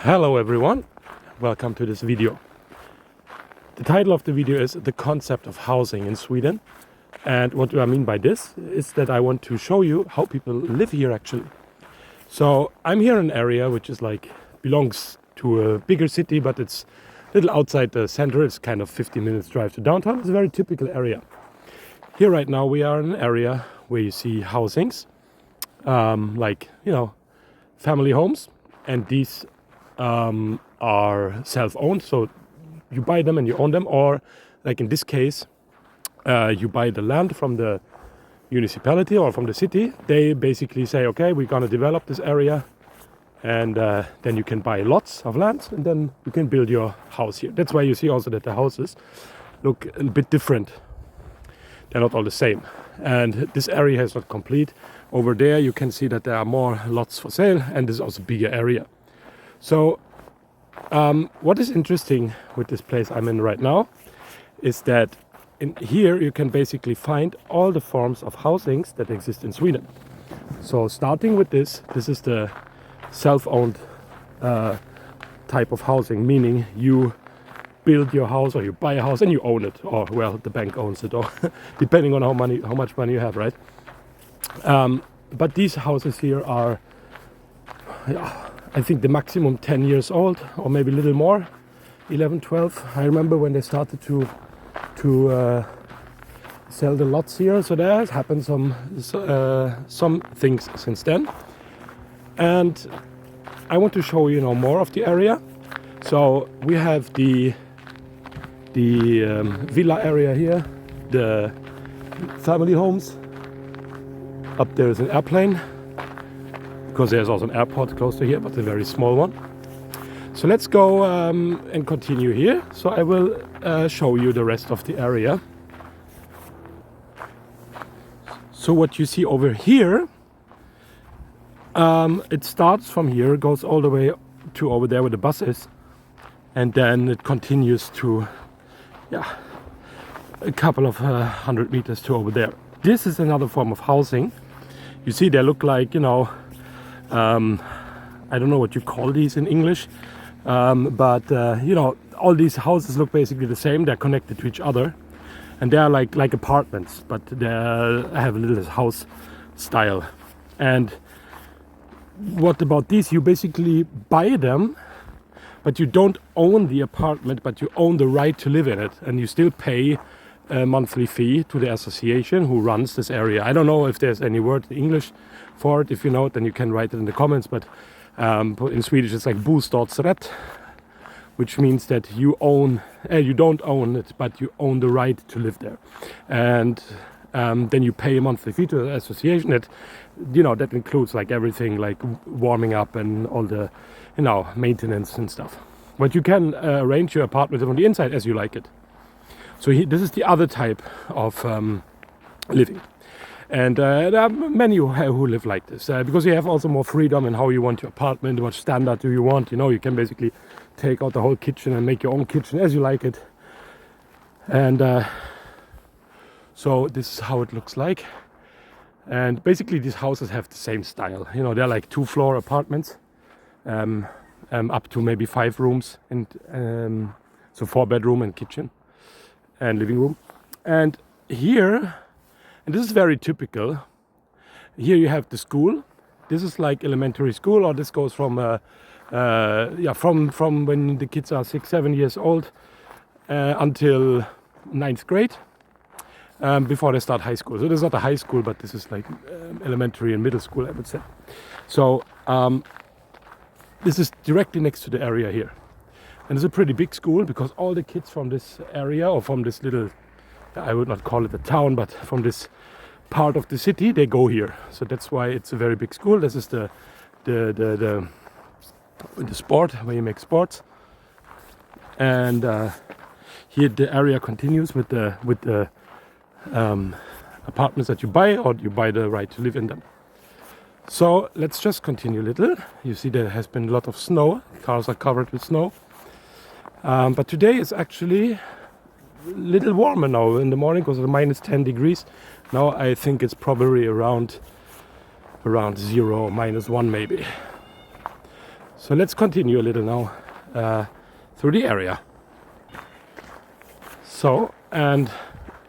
Hello everyone, welcome to this video. The title of the video is The Concept of Housing in Sweden. And what do I mean by this is that I want to show you how people live here actually. So I'm here in an area which is belongs to a bigger city, but it's a little outside the center. It's kind of 15 minutes drive to downtown. It's a very typical area. Here right now we are in an area where you see housings, family homes, and these are self-owned, so you buy them and you own them, or like in this case you buy the land from the municipality or from the city. They basically say, okay, we're gonna develop this area, and then you can buy lots of land and then you can build your house here. That's why you see also that the houses look a bit different. They're not all the same, and this area is not complete. Over there you can see that there are more lots for sale, and this is also a bigger area. So what is interesting with this place I'm in right now is that in here you can basically find all the forms of housings that exist in Sweden. So starting with this is the self-owned type of housing, meaning you build your house or you buy a house and you own it, or well, the bank owns it, or depending on how much money you have, right? But these houses here are, I think the maximum 10 years old, or maybe a little more, 11, 12. I remember when they started to sell the lots here. So there has happened some things since then. And I want to show you more of the area. So we have the villa area here, the family homes. Up there is an airplane, because there's also an airport close to here, but a very small one. So let's go and continue here. So I will show you the rest of the area. So what you see over here, it starts from here, goes all the way to over there where the bus is, and then it continues to a couple of 100 meters to over there. This is another form of housing. You see they look like, I don't know what you call these in English, but all these houses look basically the same. They're connected to each other, and they are like apartments, but they have a little house style. And what about these? You basically buy them, but you don't own the apartment, but you own the right to live in it, and you still pay a monthly fee to the association who runs this area. I don't know if there's any word in English for it. If you know it, then you can write it in the comments, but in Swedish it's like bostadsrätt, which means that you don't own it, but you own the right to live there. And then you pay a monthly fee to the association. That includes like everything, like warming up and all the maintenance and stuff. But you can arrange your apartment on the inside as you like it. So this is the other type of living, and there are many who live like this, because you have also more freedom in how you want your apartment, what standard do you want. You can basically take out the whole kitchen and make your own kitchen as you like it. And so this is how it looks like. And basically these houses have the same style. They're like 2-floor apartments, up to maybe 5 rooms, and so 4-bedroom and kitchen and living room. And here, and this is very typical, here you have the school. This is like elementary school, or this goes from from when the kids are 6-7 years old until 9th grade, before they start high school. So this is not a high school, but this is like elementary and middle school, I would say. So this is directly next to the area here. And it's a pretty big school, because all the kids from this area, or from this little, I would not call it a town, but from this part of the city, they go here. So that's why it's a very big school. This is the sport, where you make sports. And here the area continues with the apartments that you buy, or you buy the right to live in them. So let's just continue a little. You see there has been a lot of snow. Cars are covered with snow. But today is actually a little warmer now. In the morning it was minus 10 degrees. Now I think it's probably around 0, -1 maybe. So let's continue a little now through the area. So, and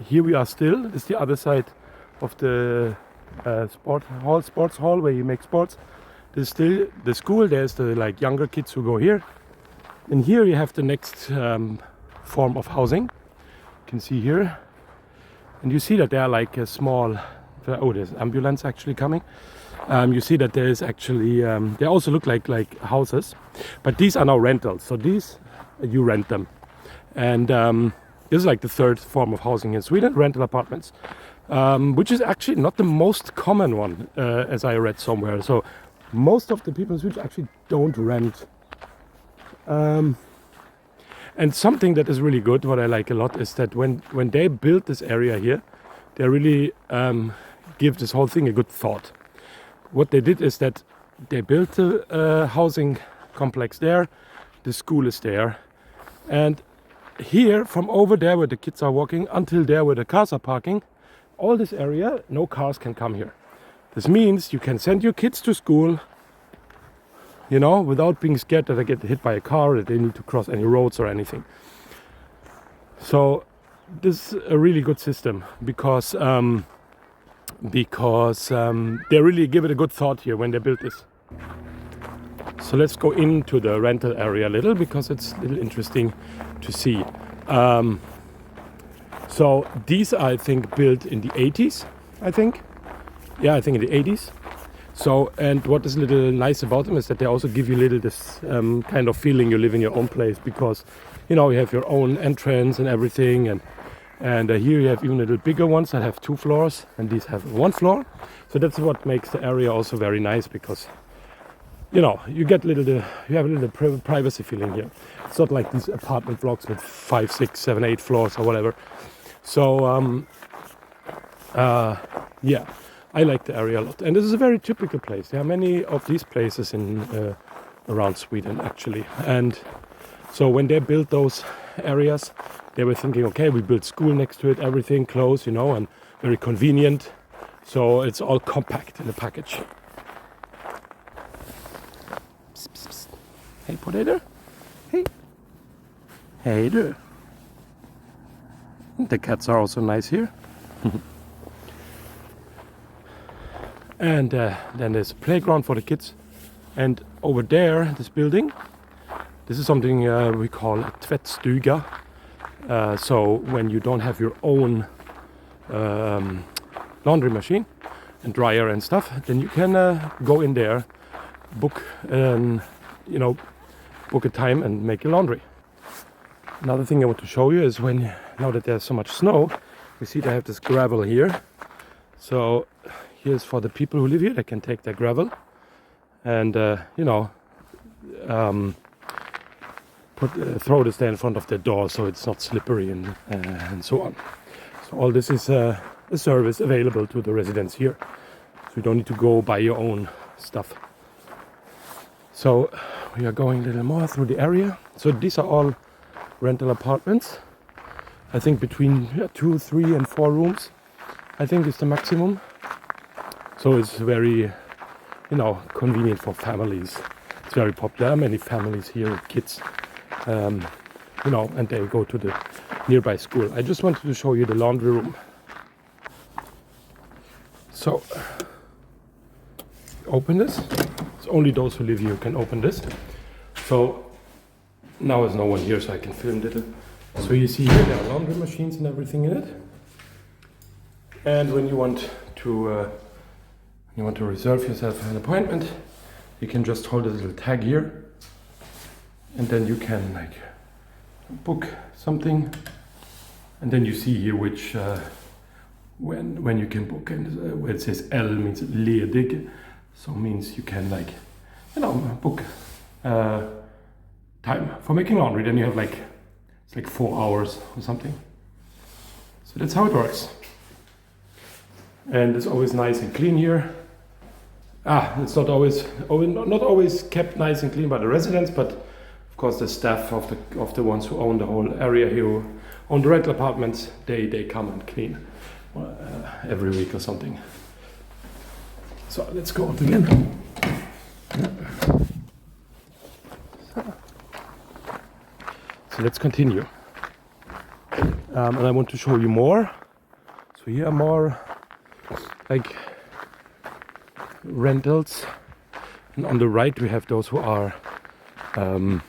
here we are still. It's the other side of the sports hall where you make sports. There's still the school. There's the like younger kids who go here. And here you have the next form of housing. You can see here. And you see that there are like a small, oh, there's an ambulance actually coming. You see that there is actually, they also look like houses, but these are now rentals. So these, you rent them. And this is like the third form of housing in Sweden, rental apartments, which is actually not the most common one, as I read somewhere. So most of the people in Sweden actually don't rent. And something that is really good, what I like a lot, is that when they built this area here, they really give this whole thing a good thought. What they did is that they built a housing complex there, the school is there, and here from over there where the kids are walking until there where the cars are parking, all this area, no cars can come here. This means you can send your kids to school, you know, without being scared that they get hit by a car, that they need to cross any roads or anything. So this is a really good system because they really give it a good thought here when they built this. So let's go into the rental area a little because it's a little interesting to see. So these are, I think, built in the 80s, I think. Yeah, I think in the 80s. So, and what is a little nice about them is that they also give you a little this kind of feeling you live in your own place because, you know, you have your own entrance and everything. And here you have even a little bigger ones that have 2 floors and these have 1 floor. So that's what makes the area also very nice because, you know, you have a little privacy feeling here. It's not like these apartment blocks with 5, 6, 7, 8 floors or whatever. So, yeah. I like the area a lot, and this is a very typical place. There are many of these places in around Sweden actually, and so when they built those areas, they were thinking, okay, we build school next to it, everything close, you know, and very convenient. So it's all compact in the package. Psst, psst, psst. Hey, potato. Hey. Hey there. The cats are also nice here. And then there's a playground for the kids. And over there, this building, this is something we call a tvättstuga. So when you don't have your own laundry machine and dryer and stuff, then you can go in there, book a time and make your laundry. Another thing I want to show you is now that there's so much snow, we see they have this gravel here. So here's for the people who live here. They can take their gravel and throw this there in front of their door so it's not slippery and so on. So all this is a service available to the residents here. So you don't need to go buy your own stuff. So we are going a little more through the area. So these are all rental apartments. I think between 2, 3 and 4 rooms, I think is the maximum. So it's very, convenient for families. It's very popular. Many families here with kids, and they go to the nearby school. I just wanted to show you the laundry room. So, open this. It's only those who live here who can open this. So, now there's no one here, so I can film it. So you see here there are laundry machines and everything in it. And when you want to reserve yourself an appointment, you can just hold this little tag here, and then you can book something, and then you see here which when you can book, and where it says L means ledig, so means you can book time for making laundry. Then you have it's 4 hours or something. So that's how it works. And it's always nice and clean here. It's not always kept nice and clean by the residents, but of course the staff of the ones who own the whole area here, who own the rental apartments, they come and clean every week or something. So let's go out again. So let's continue. And I want to show you more. So here are more like rentals. And on the right we have those who are 2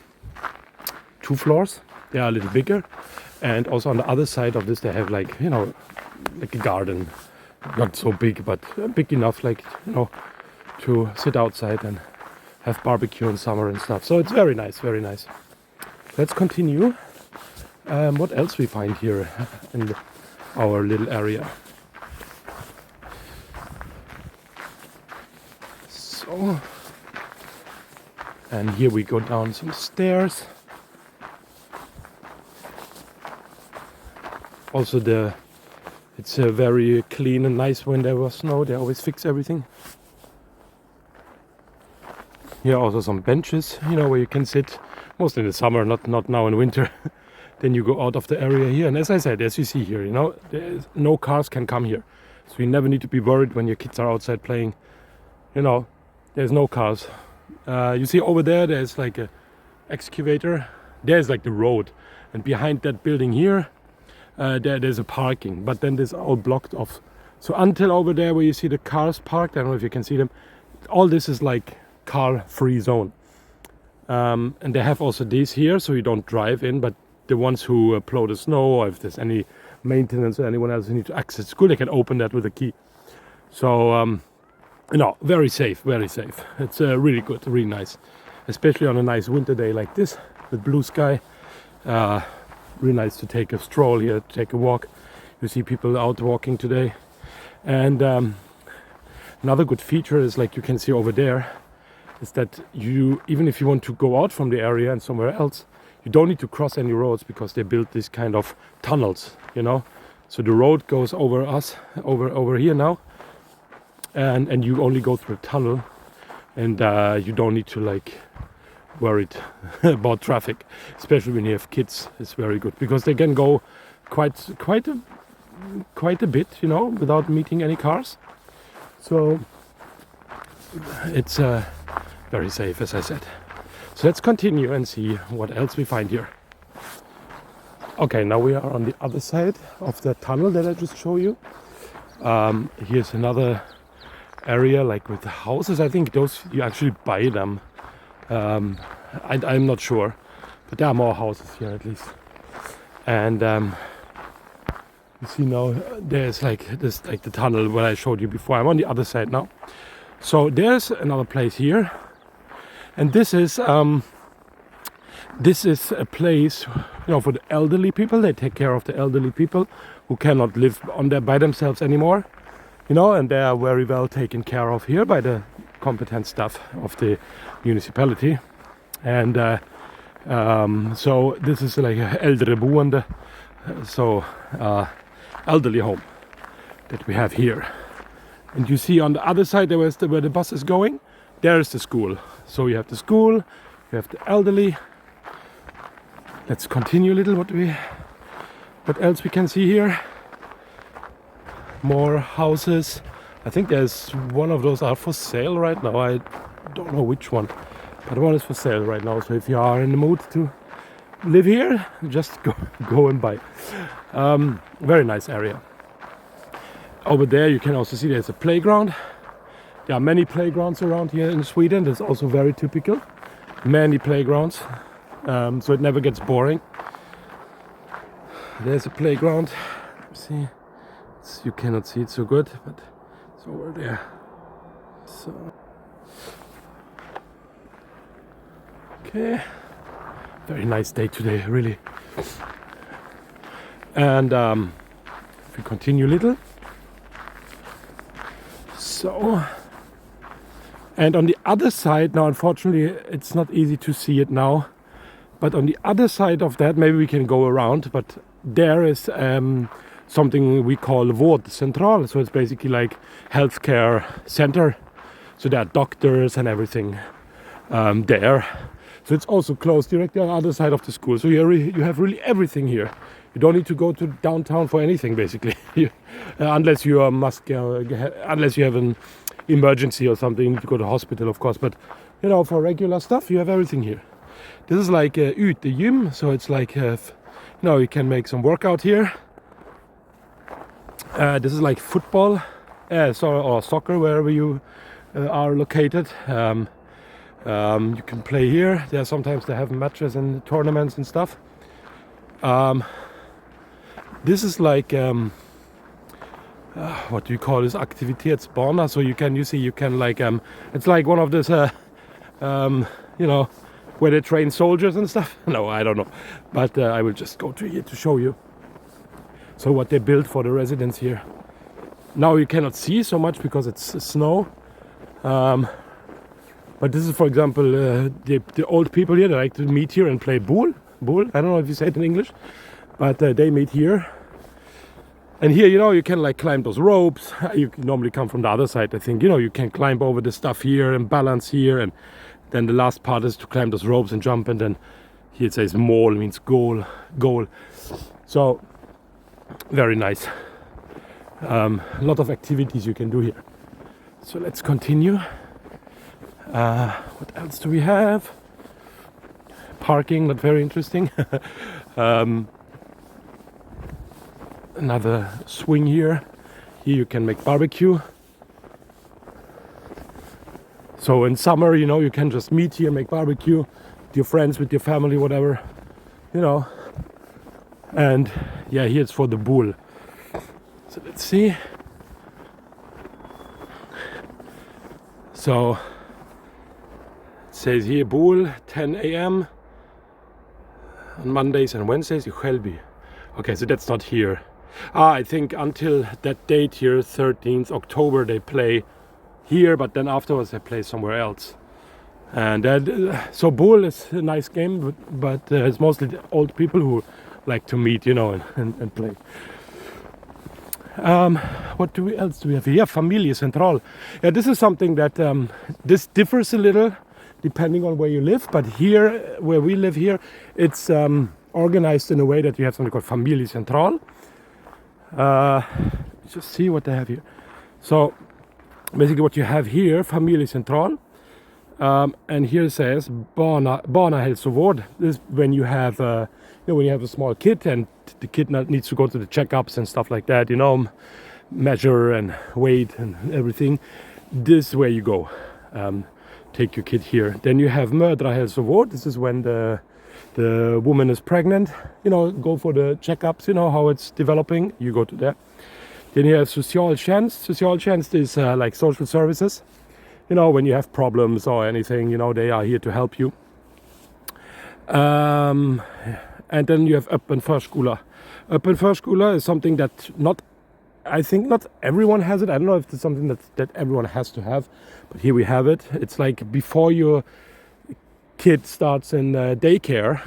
floors. They are a little bigger. And also on the other side of this they have like, you know, like a garden. Not so big, but big enough, like, you know, to sit outside and have barbecue in summer and stuff. So it's very nice, very nice. Let's continue. What else we find here in our little area? So, and here we go down some stairs. Also it's very clean and nice when there was snow. They always fix everything. Here are also some benches, you know, where you can sit. Mostly in the summer, not now in winter. Then you go out of the area here. And as I said, as you see here, you know, no cars can come here. So you never need to be worried when your kids are outside playing. You know, there's no cars. You see over there's like a excavator. There's like the road. And behind that building here, there's a parking. But then there's all blocked off. So until over there where you see the cars parked, I don't know if you can see them, all this is like car-free zone. And they have also these here, so you don't drive in, but the ones who plow the snow, or if there's any maintenance or anyone else who need to access school, they can open that with a key. So, you know, very safe, very safe. It's really good, really nice. Especially on a nice winter day like this, with blue sky. Really nice to take a stroll here, to take a walk. You see people out walking today. And another good feature is, like you can see over there, is that you, even if you want to go out from the area and somewhere else, you don't need to cross any roads because they built this kind of tunnels, you know. So the road goes over us, over here now, and you only go through a tunnel, and you don't need to like worry about traffic, especially when you have kids. It's very good because they can go quite a bit, you know, without meeting any cars. So it's very safe, as I said. So let's continue and see what else we find here. Okay, now we are on the other side of the tunnel that I just showed you. Here's another area like with the houses. I think those you actually buy them. I'm not sure, but there are more houses here at least. And you see now there's like this, like the tunnel where I showed you before. I'm on the other side now. So there's another place here. And this is a place, you know, for the elderly people. They take care of the elderly people who cannot live by themselves anymore, you know, and they are very well taken care of here by the competent staff of the municipality. And so this is like a äldreboende, so elderly home that we have here. And you see on the other side there was where the bus is going. There is the school. So you have the school, you have the elderly. Let's continue a little. What else we can see here? More houses. I think there's one of those are for sale right now. I don't know which one, but one is for sale right now. So if you are in the mood to live here, just go and buy. Very nice area. Over there you can also see there's a playground. There are many playgrounds around here in Sweden. That's also very typical. Many playgrounds, so it never gets boring. There's a playground. See, you cannot see it so good, but it's over there. So, okay, very nice day today, really. And if we continue a little, so. And on the other side, now unfortunately it's not easy to see it now, but on the other side of that, maybe we can go around, but there is something we call vårdcentral, so it's basically like healthcare center, so there are doctors and everything there. So it's also close directly on the other side of the school, so you have really everything here. You don't need to go to downtown for anything basically, unless you unless you have an emergency or something, you need to go to hospital, of course, but you know, for regular stuff you have everything here. This is like utegym, so it's like you can make some workout here. This is like football, or soccer, wherever you are located. You can play here. Sometimes they have matches and tournaments and stuff. This is like what do you call this? Aktivitetsbana. So you can like it's like one of this where they train soldiers and stuff. No, I don't know, but I will just go to here to show you. So what they built for the residents here. Now you cannot see so much because it's snow. But this is, for example, the old people here. They like to meet here and play boule. Boule. I don't know if you say it in English, but they meet here. And here, you can like climb those ropes. You normally come from the other side. I think, you can climb over the stuff here and balance here. And then the last part is to climb those ropes and jump. And then here it says mål, means goal. So very nice. A lot of activities you can do here. So let's continue. What else do we have? Parking, not very interesting. Another swing here. Here you can make barbecue. So in summer, you can just meet here, make barbecue with your friends, with your family, whatever, And yeah, here it's for the boule. So let's see. So it says here boule, 10 a.m. on Mondays and Wednesdays in Shelby. Okay, so that's not here. I think until that date here, 13th October, they play here, but then afterwards they play somewhere else. And so boule is a nice game, but it's mostly the old people who like to meet, and play. What else do we have here? Familie Central. Yeah, this is something that this differs a little depending on where you live, but here, where we live here, it's organized in a way that you have something called Familie Central. Just see what they have here. So basically what you have here, Familie Central, and here it says barnahälsovård. This is when you have when you have a small kid and the kid needs to go to the checkups and stuff like that, measure and weight and everything. This is where you go. Take your kid here. Then you have mödrahälsovård. This is when the woman is pregnant, go for the checkups, how it's developing, you go to there. Then you have socialtjänst. Socialtjänst is like social services, when you have problems or anything, they are here to help you. And then you have öppen förskola. Öppen förskola is something that I think not everyone has it. I don't know if it's something that everyone has to have, but here we have it. It's like before your kid starts in daycare,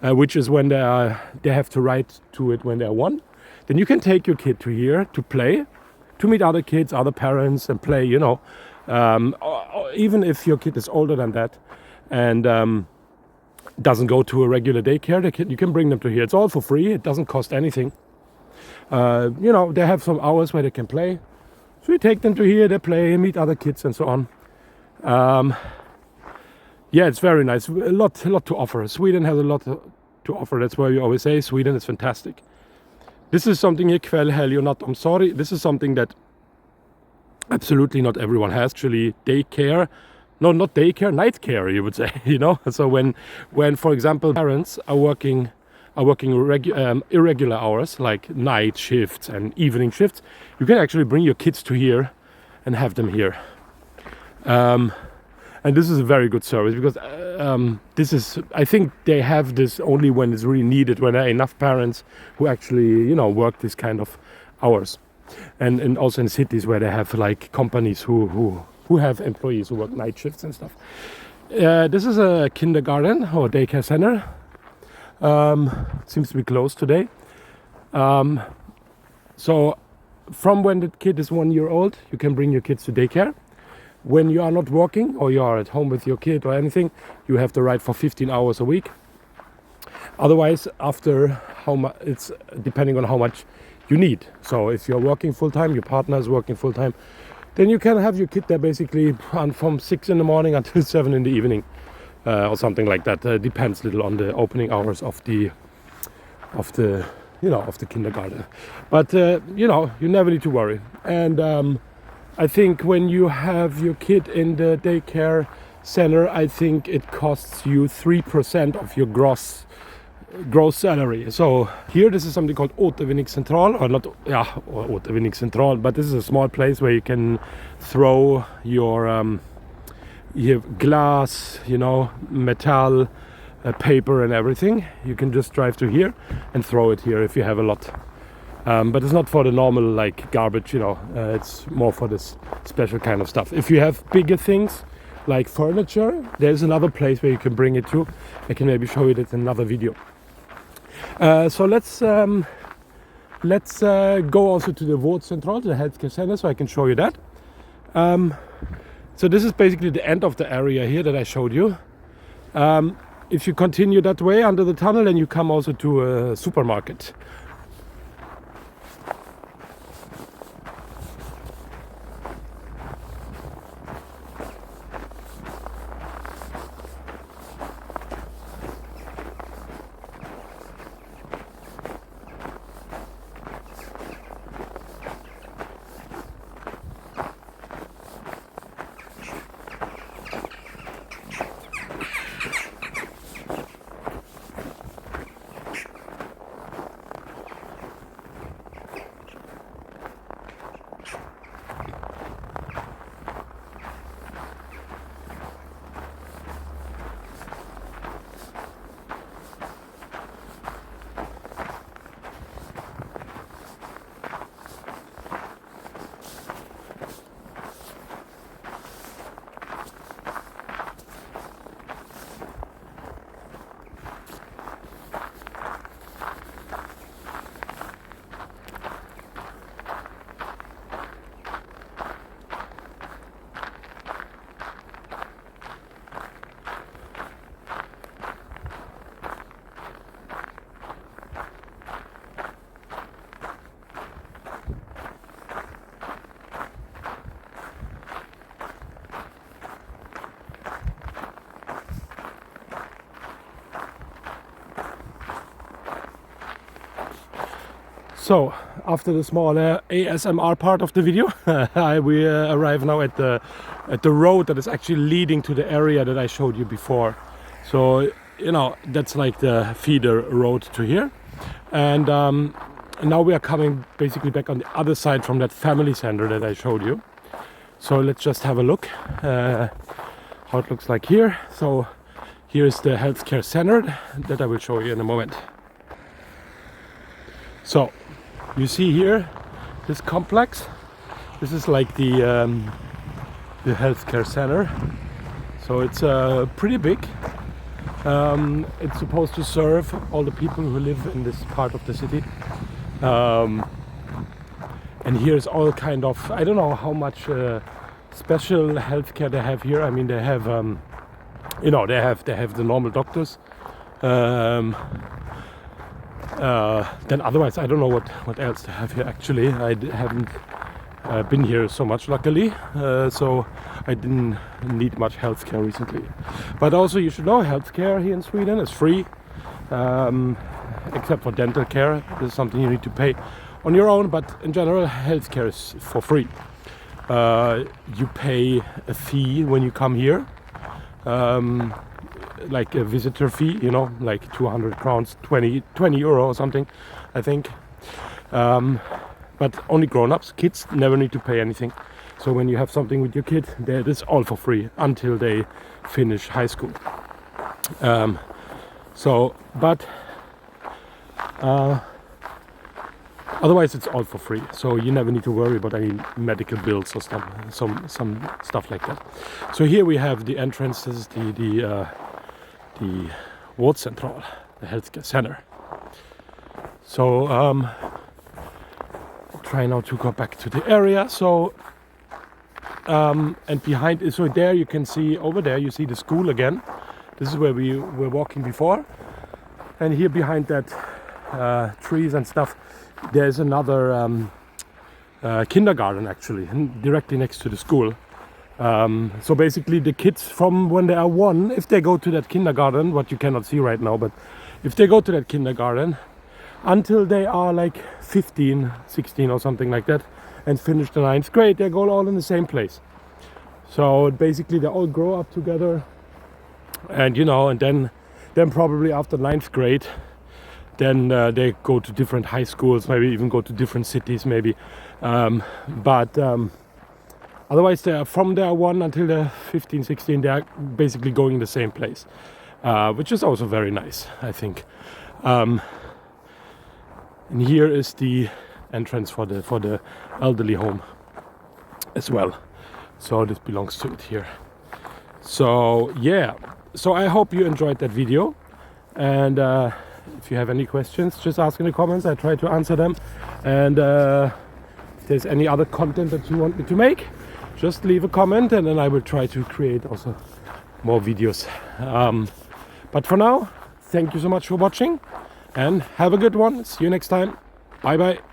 which is when they have to write to it when they're 1. Then you can take your kid to here to play, to meet other kids, other parents, and play. Or even if your kid is older than that and doesn't go to a regular daycare, you can bring them to here. It's all for free. It doesn't cost anything. They have some hours where they can play. So you take them to here, they play, meet other kids and so on. Yeah, it's very nice. A lot to offer. Sweden has a lot to offer. That's why we always say Sweden is fantastic. This is something here, kväll, helg och nattomsorg. This is something that absolutely not everyone has. Actually, daycare. No, not daycare, night care, you would say. So when for example parents are working irregular hours, like night shifts and evening shifts, you can actually bring your kids to here and have them here. And this is a very good service because I think they have this only when it's really needed, when there are enough parents who actually, work this kind of hours. And also in cities where they have like companies who have employees who work night shifts and stuff. This is a kindergarten or daycare center. Seems to be closed today. So from when the kid is 1 year old, you can bring your kids to daycare. When you are not working or you are at home with your kid or anything, you have the right for 15 hours a week. Otherwise, after it's depending on how much you need. So if you're working full time, your partner is working full time, then you can have your kid there basically from 6 in the morning until 7 in the evening. or something like that. Depends a little on the opening hours of the kindergarten. But you never need to worry. And I think when you have your kid in the daycare center, I think it costs you 3% of your gross salary. So here, this is something called Återvinningscentral, or not, or Återvinningscentral, but this is a small place where you can throw your glass, metal, paper and everything. You can just drive to here and throw it here if you have a lot. But it's not for the normal like garbage, it's more for this special kind of stuff. If you have bigger things like furniture, there's another place where you can bring it to. I can maybe show you that in another video. So let's go also to the Vårdcentral, the healthcare center, so I can show you that. So this is basically the end of the area here that I showed you. If you continue that way under the tunnel, then you come also to a supermarket. So after the small ASMR part of the video, we arrive now at the road that is actually leading to the area that I showed you before. So that's like the feeder road to here, and now we are coming basically back on the other side from that family center that I showed you. So let's just have a look how it looks like here. So here's the healthcare center that I will show you in a moment. So you see here this complex. This is like the healthcare center. So it's pretty big. It's supposed to serve all the people who live in this part of the city. And here's all kind of, I don't know how much special healthcare they have here. I mean, they have they have the normal doctors. Then otherwise I don't know what else they have here actually. I haven't been here so much, luckily, so I didn't need much healthcare recently. But also you should know, healthcare here in Sweden is free, except for dental care. This is something you need to pay on your own, but in general healthcare is for free. You pay a fee when you come here, like a visitor fee, like 200 crowns, 20 euro or something, I think. But only grown-ups. Kids never need to pay anything. So when you have something with your kid, that is all for free until they finish high school. Otherwise it's all for free. So you never need to worry about any medical bills or some stuff like that. So here we have the entrance. This is the Vårdcentral, the healthcare center. So I'll try now to go back to the area. So and behind, so there you can see, over there you see the school again. This is where we were walking before, and here behind that trees and stuff, there's another kindergarten actually, directly next to the school. So basically the kids from when they are 1, if they go to that kindergarten, what you cannot see right now, but if they go to that kindergarten until they are like 15, 16 or something like that and finish the 9th grade, they go all in the same place. So basically they all grow up together, and and then probably after 9th grade, then they go to different high schools, maybe even go to different cities maybe. But otherwise, they are from their 1 until they're 15, 16, they are basically going in the same place, which is also very nice, I think. And here is the entrance for the elderly home as well. So this belongs to it here. So yeah, so I hope you enjoyed that video, and if you have any questions, just ask in the comments. I try to answer them, and if there's any other content that you want me to make, just leave a comment, and then I will try to create also more videos. But for now, thank you so much for watching, and have a good one. See you next time. Bye bye.